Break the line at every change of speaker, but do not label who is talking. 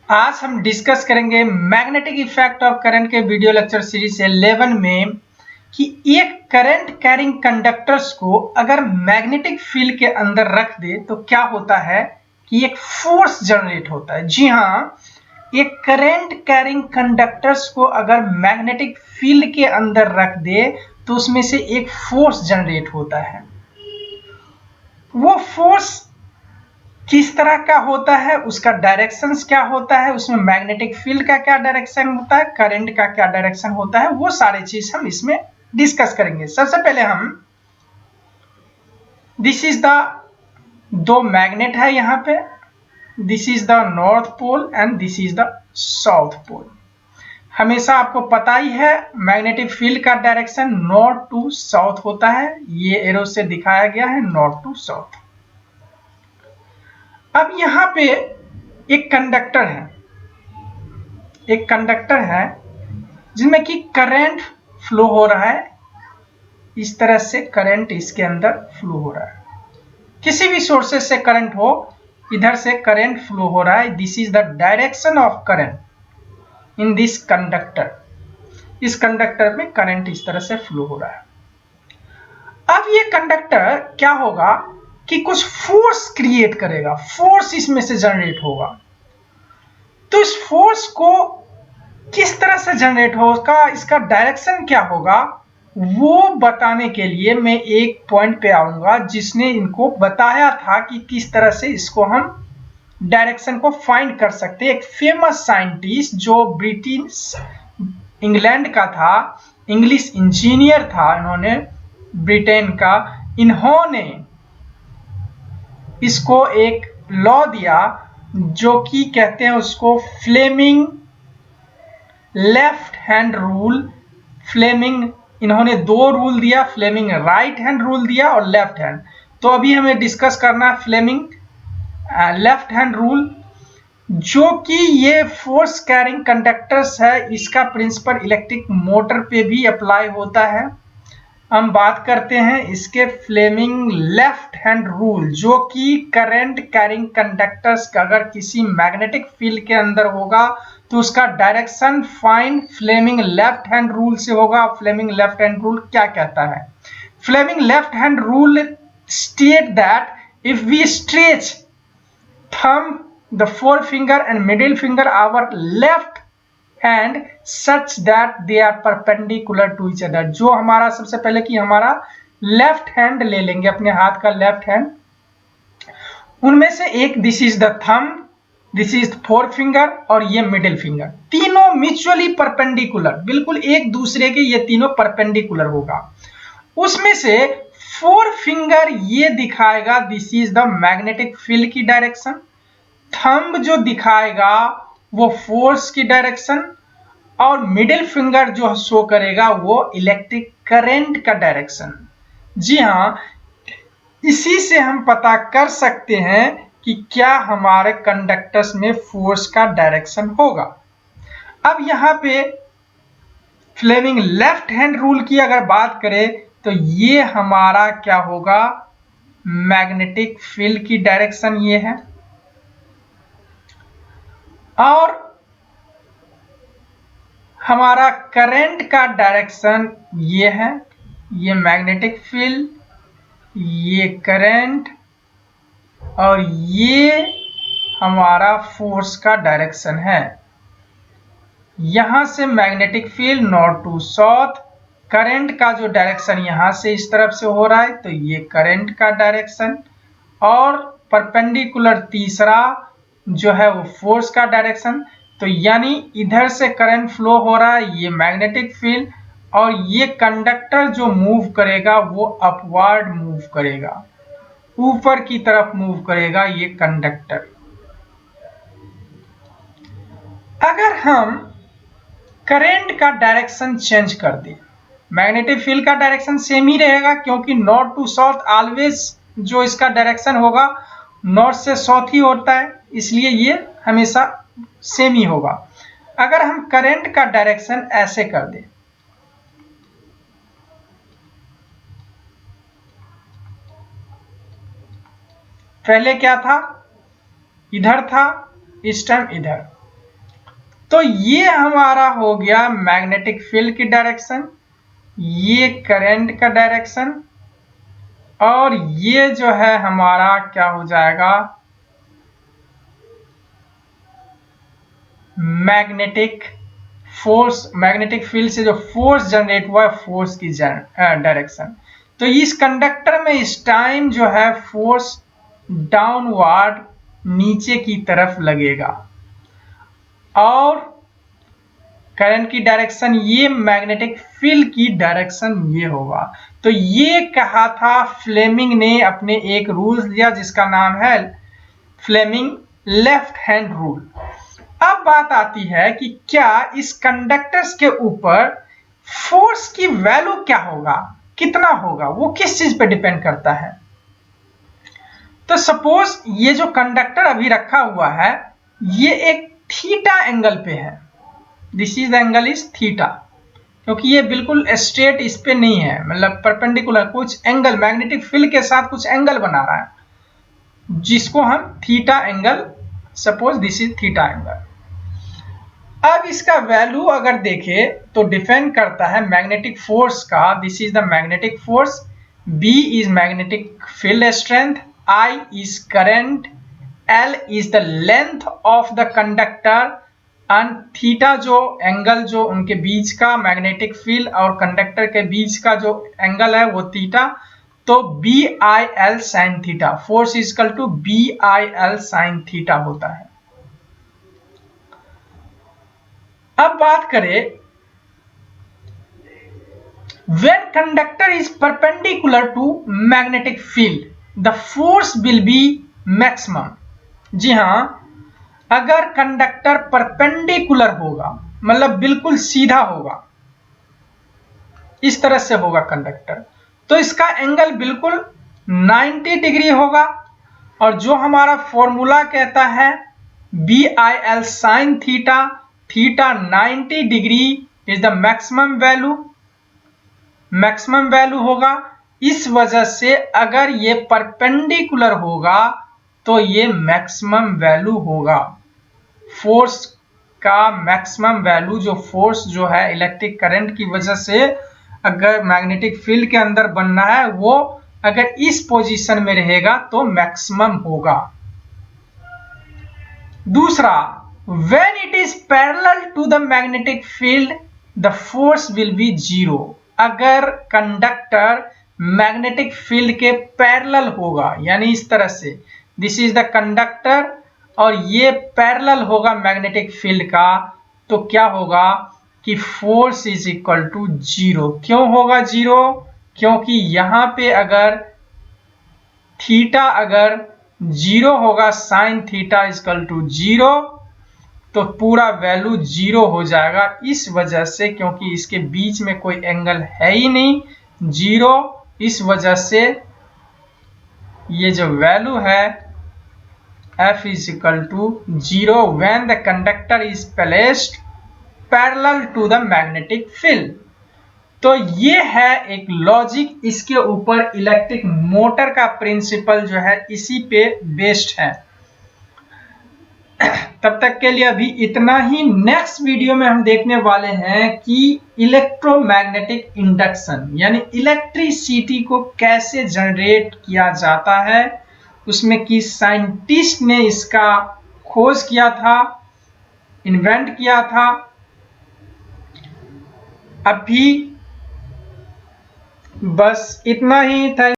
आज हम डिस्कस करेंगे मैग्नेटिक इफेक्ट ऑफ करंट के वीडियो लेक्चर सीरीज 11 में कि एक करंट कैरिंग कंडक्टर्स को अगर मैग्नेटिक फील्ड के अंदर रख दे तो क्या होता है कि एक फोर्स जनरेट होता है। जी हाँ, एक करंट कैरिंग कंडक्टर्स को अगर मैग्नेटिक फील्ड के अंदर रख दे तो उसमें से एक फोर्स जनरेट होता है। वो फोर्स किस तरह का होता है, उसका डायरेक्शन क्या होता है, उसमें मैग्नेटिक फील्ड का क्या डायरेक्शन होता है, करंट का क्या डायरेक्शन होता है, वो सारी चीज हम इसमें डिस्कस करेंगे। सबसे पहले हम दिस इज द दो मैग्नेट है यहाँ पे, this is the north pole and this is the south pole. हमेशा आपको पता ही है मैग्नेटिक फील्ड का डायरेक्शन नॉर्थ टू साउथ होता है। ये एरो से दिखाया गया है नॉर्थ टू साउथ। अब यहाँ पे एक कंडक्टर है जिसमें कि करंट फ्लो हो रहा है। इस तरह से करंट इसके अंदर फ्लो हो रहा है, किसी भी सोर्सेज से करंट हो, इधर से करंट फ्लो हो रहा है। This is the direction of current in this conductor. इस कंडक्टर में करंट इस तरह से फ्लो हो रहा है। अब ये कंडक्टर क्या होगा कि कुछ फोर्स क्रिएट करेगा, फोर्स इसमें से जनरेट होगा। तो इस फोर्स को किस तरह से जनरेट होगा, इसका डायरेक्शन क्या होगा, वो बताने के लिए मैं एक पॉइंट पे आऊंगा जिसने इनको बताया था कि किस तरह से इसको हम डायरेक्शन को फाइंड कर सकते हैं। एक फेमस साइंटिस्ट जो ब्रिटिश इंग्लैंड का था, इंग्लिश इंजीनियर था, इन्होंने ब्रिटेन का, इन्होंने इसको एक लॉ दिया जो कि कहते हैं उसको Fleming left hand rule. Fleming, इन्होंने दो रूल दिया, फ्लेमिंग राइट हैंड रूल दिया और लेफ्ट हैंड। तो अभी हमें डिस्कस करना है फ्लेमिंग लेफ्ट हैंड रूल, जो कि ये फोर्स कैरिंग कंडक्टर्स है, इसका प्रिंसिपल इलेक्ट्रिक मोटर पे भी अप्लाई होता है। हम बात करते हैं इसके फ्लेमिंग लेफ्ट हैंड रूल, जो कि करंट कैरिंग कंडक्टर्स का अगर किसी मैग्नेटिक फील्ड के अंदर होगा तो उसका direction find Fleming left hand rule से होगा। फ्लेमिंग लेफ्ट हैंड रूल क्या कहता है? Fleming left hand rule state that if we stretch thumb the four finger and middle finger our left and such that they are perpendicular to each other। जो हमारा सबसे पहले कि हमारा left hand ले लेंगे, अपने हाथ का लेफ्ट हैंड, उनमें से एक this is the thumb, this is four finger और ये मिडिल फिंगर, तीनों म्यूचुअली परपेंडिकुलर, बिल्कुल एक दूसरे के ये तीनों परपेंडिकुलर होगा। उसमें से फोर फिंगर ये दिखाएगा this is the magnetic field की डायरेक्शन, थंब जो दिखाएगा वो फोर्स की डायरेक्शन, और मिडिल फिंगर जो शो करेगा वो इलेक्ट्रिक करंट का डायरेक्शन। जी हाँ, इसी से हम पता कर सकते हैं कि क्या हमारे कंडक्टर्स में फोर्स का डायरेक्शन होगा। अब यहाँ पे फ्लेमिंग लेफ्ट हैंड रूल की अगर बात करें तो ये हमारा क्या होगा, मैग्नेटिक फील्ड की डायरेक्शन ये है, और हमारा करंट का डायरेक्शन ये है, ये मैग्नेटिक फील्ड, ये करंट, और ये हमारा फोर्स का डायरेक्शन है। यहां से magnetic field north to south, current का जो डायरेक्शन यहां से इस तरफ से हो रहा है तो ये करंट का डायरेक्शन, और परपेंडिकुलर तीसरा जो है वो फोर्स का डायरेक्शन। तो यानी इधर से करंट फ्लो हो रहा है, ये मैग्नेटिक फील्ड, और ये कंडक्टर जो मूव करेगा वो अपवर्ड मूव करेगा, ऊपर की तरफ मूव करेगा ये कंडक्टर। अगर हम करंट का डायरेक्शन चेंज कर दें, मैग्नेटिक फील्ड का डायरेक्शन सेम ही रहेगा क्योंकि नॉर्थ टू साउथ ऑलवेज जो इसका डायरेक्शन होगा नॉर्थ से साउथ ही होता है, इसलिए ये हमेशा सेम ही होगा। अगर हम करंट का डायरेक्शन ऐसे कर दें, पहले क्या था, इधर था, इस टाइम इधर, तो ये हमारा हो गया मैग्नेटिक फील्ड की डायरेक्शन, ये करंट का डायरेक्शन, और ये जो है हमारा क्या हो जाएगा, मैग्नेटिक फोर्स, मैग्नेटिक फील्ड से जो फोर्स जनरेट हुआ है, फोर्स की डायरेक्शन। तो इस कंडक्टर में इस टाइम जो है फोर्स डाउनवर्ड नीचे की तरफ लगेगा, और करंट की डायरेक्शन ये, मैग्नेटिक फील्ड की डायरेक्शन ये होगा। तो ये कहा था फ्लेमिंग ने अपने एक रूल दिया जिसका नाम है फ्लेमिंग लेफ्ट हैंड रूल। अब बात आती है कि क्या इस कंडक्टर्स के ऊपर फोर्स की वैल्यू क्या होगा, कितना होगा, वो किस चीज पे डिपेंड करता है। तो सपोज ये जो कंडक्टर अभी रखा हुआ है ये एक थीटा एंगल पे है, this is the angle is theta, क्योंकि ये बिल्कुल स्ट्रेट इस पे नहीं है, मतलब परपेंडिकुलर कुछ एंगल मैग्नेटिक फील्ड के साथ कुछ एंगल बना रहा है जिसको हम theta angle, suppose this is theta angle. अब इसका वैल्यू अगर देखें तो डिपेंड करता है मैग्नेटिक फोर्स का, this is the magnetic force, B is magnetic field strength, I is current, L is the length of the conductor, and theta जो angle जो उनके बीच का मैग्नेटिक फील्ड और कंडक्टर के बीच का जो एंगल है वो थीटा। तो BIL sine theta, force is equal to BIL sine theta होता है। अब बात करें when conductor is perpendicular to magnetic field the force will be maximum। जी हाँ, अगर कंडक्टर परपेंडिकुलर होगा मतलब बिल्कुल सीधा होगा, इस तरह से होगा कंडक्टर, तो इसका एंगल बिल्कुल 90 डिग्री होगा, और जो हमारा फॉर्मूला कहता है BIL sine theta, theta 90 degree is the maximum value होगा। इस वजह से अगर ये परपेंडिकुलर होगा तो ये मैक्सिमम वैल्यू होगा, फोर्स का मैक्सिमम वैल्यू, जो फोर्स जो है इलेक्ट्रिक करंट की वजह से अगर मैग्नेटिक फील्ड के अंदर बनना है वो अगर इस पोजीशन में रहेगा तो मैक्सिमम होगा। दूसरा, when it is parallel to the magnetic field the force will be zero। अगर कंडक्टर मैग्नेटिक फील्ड के पैरेलल होगा, यानी इस तरह से, दिस इज द कंडक्टर और ये पैरेलल होगा मैग्नेटिक फील्ड का, तो क्या होगा कि force is equal to zero. क्यों होगा जीरो? क्योंकि यहां पे अगर थीटा अगर जीरो होगा, sine theta equal to zero, तो पूरा वैल्यू जीरो हो जाएगा। इस वजह से, क्योंकि इसके बीच में कोई एंगल है ही नहीं, जीरो, इस वजह से ये जो वैल्यू है F is equal to zero when the conductor is placed parallel to the magnetic field. तो ये है एक लॉजिक, इसके ऊपर इलेक्ट्रिक मोटर का प्रिंसिपल जो है इसी पे बेस्ड है। तब तक के लिए अभी इतना ही। नेक्स्ट वीडियो में हम देखने वाले हैं कि इलेक्ट्रोमैग्नेटिक इंडक्शन यानी इलेक्ट्रिसिटी को कैसे जनरेट किया जाता है, उसमें किस साइंटिस्ट ने इसका खोज किया था, इन्वेंट किया था। अभी बस इतना ही। थैंक